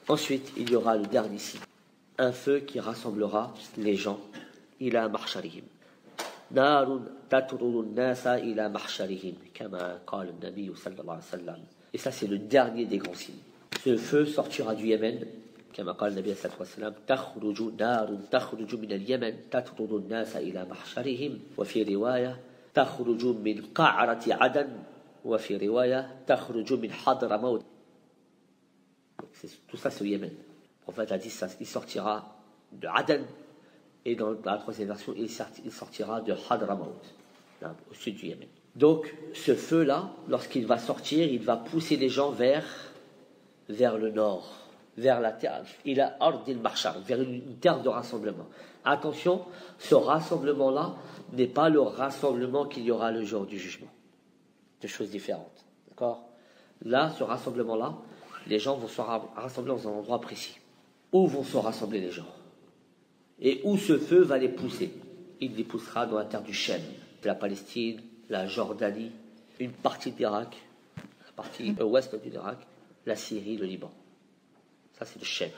Ensuite, il y aura le dernier signe, un feu qui rassemblera les gens ila mahsharihim. Narun tatruru an-nasa ila mahsharihim, kama qala an-nabi sallallahu alayhi wa sallam. Et ça, c'est le dernier des grands signes. Ce feu sortira du Yémen, kama qala an-nabi sallallahu alayhi wa sallam, takhruju narun takhruju min al-Yaman tatruru an-nasa ila mahsharihim, wa fi riwaya takhruju min qa'rati Adan, wa fi riwaya takhruju min Hadramaut. Tout ça, c'est au Yémen. Le prophète a dit ça, il sortira de Aden, et dans la troisième version, il sortira de Hadramaut, là, au sud du Yémen. Donc, ce feu-là, lorsqu'il va sortir, il va pousser les gens vers le nord, vers la terre, il a ardil marchar, vers une terre de rassemblement. Attention, ce rassemblement-là n'est pas le rassemblement qu'il y aura le jour du jugement. Deux choses différentes. D'accord ? Là, ce rassemblement-là, les gens vont se rassembler dans un endroit précis. Où vont se rassembler les gens ? Et où ce feu va les pousser ? Il les poussera dans la terre du Shem, la Palestine, la Jordanie, une partie de l'Irak, la partie ouest de l'Irak, la Syrie, le Liban. Ça, c'est le Shem.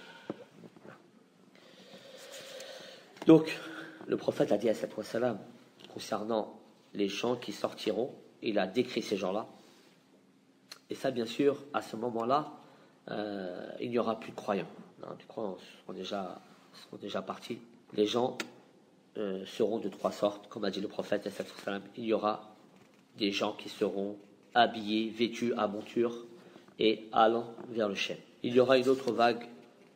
Donc, le prophète a dit à cette wassalam, concernant les gens qui sortiront, il a décrit ces gens-là. Et ça, bien sûr, à ce moment-là, il n'y aura plus de croyants. Les croyants sont déjà partis. Les gens seront de trois sortes, comme a dit le prophète. Il y aura des gens qui seront habillés, vêtus à monture et allant vers le Shem. Il y aura une autre vague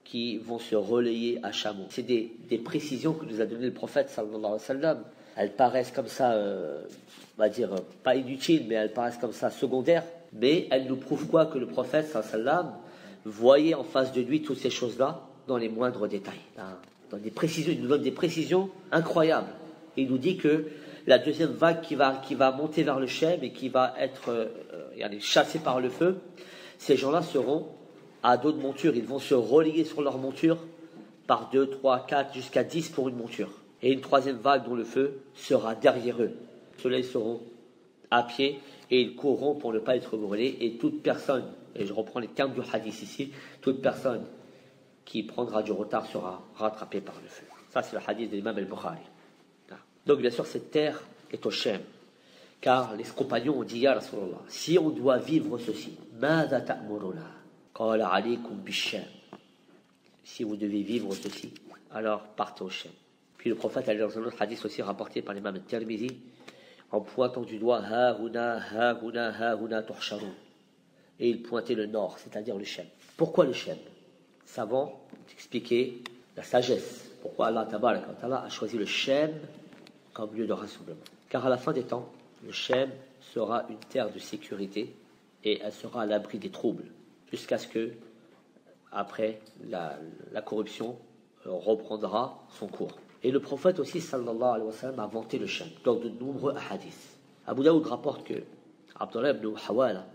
qui vont se relayer à chameau. C'est des précisions que nous a donné le prophète sallallahu alayhi wa sallam. Elles paraissent comme ça, on va dire, pas inutiles, mais elles paraissent comme ça secondaires. Mais elles nous prouvent quoi ? Que le prophète sallallahu alayhi wa sallam voyait en face de lui toutes ces choses-là dans les moindres détails. Dans des précisions, il nous donne des précisions incroyables. Et il nous dit que la deuxième vague qui va monter vers le Shem et qui va être chassée par le feu, ces gens-là seront à dos de monture. Ils vont se relayer sur leur monture par 2, 3, 4, jusqu'à 10 pour une monture. Et une troisième vague dont le feu sera derrière eux. Ceux-là, ils seront à pied et ils courront pour ne pas être brûlés. Et toute personne, et je reprends les termes du hadith ici, toute personne qui prendra du retard sera rattrapée par le feu. Ça, c'est le hadith de l'imam al-Bukhari. Donc, bien sûr, cette terre est au Shem. Car les compagnons ont dit, Ya Rasulallah, si on doit vivre ceci, Mada ta'muruna, qala alaykum bisham. Si vous devez vivre ceci, alors partez au Shem. Puis le prophète a dit dans un autre hadith aussi rapporté par l'imam al-Tirmidhi, en pointant du doigt, Ha-huna tuhsharun. Et il pointait le nord, c'est-à-dire le Shem. Pourquoi le Shem ? Savants expliquer la sagesse. Pourquoi Allah Tabaraka wa Ta'ala a choisi le Shem comme lieu de rassemblement. Car à la fin des temps, le Shem sera une terre de sécurité et elle sera à l'abri des troubles, jusqu'à ce que, après, la corruption reprendra son cours. Et le prophète aussi, sallallahu alayhi wa sallam, a vanté le Shem dans de nombreux hadiths. Abu Daoud rapporte que Abdullah ibn Hawala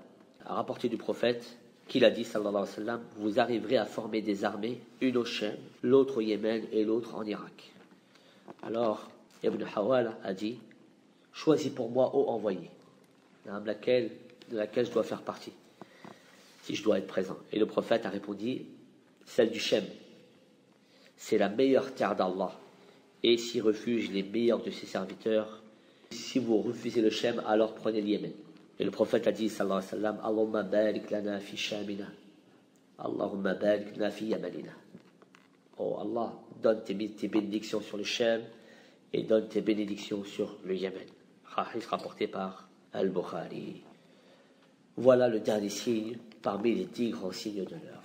a rapporté du prophète qu'il a dit, sallallahu alayhi wa sallam, vous arriverez à former des armées, une au Shem, l'autre au Yémen et l'autre en Irak. Alors, Ibn Hawala a dit, choisis pour moi, ô envoyé, de laquelle je dois faire partie, si je dois être présent. Et le prophète a répondu, celle du Shem, c'est la meilleure terre d'Allah, et s'y refuge les meilleurs de ses serviteurs. Si vous refusez le Shem, alors prenez le Yémen. Et le prophète a dit, sallallahu alayhi wa sallam, Allahumma barik lana fi Shamina, Allahumma barik lana fi Yamanina. Oh Allah, donne tes bénédictions sur le Shem, et donne tes bénédictions sur le Yémen. Hadith rapporté par Al-Bukhari. Voilà le dernier signe parmi les 10 grands signes de l'heure.